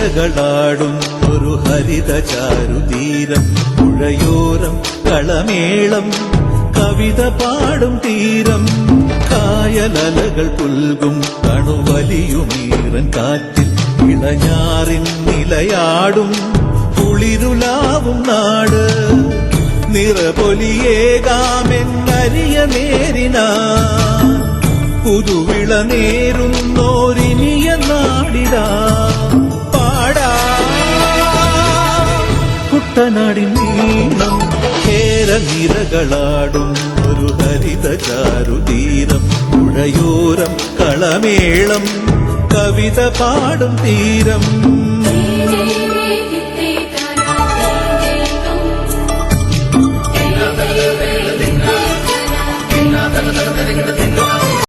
നിരകളാടും ഒരു ഹരിത ചാരുതീരം പുഴയോരം കളമേളം കവിത പാടും തീരം കായലലകൾ പുൽകും കണുവലിയുമീറൻ കാറ്റിൽ ഇളഞ്ഞാറിൻ നിലയാടും കുളിരുലാവും നാട് നിറപൊലിയേകാമെന്നരിയ നേരിന പുതുവിള നേരുന്നോരിനിയ നാടിടാ പാടാ കുട്ടനാടിൻ നീളം കേരനിരകളാടും ഒരു ഹരിത ചാരുതീരം പുഴയോരം കളമേളം കവിത പാടും തീരം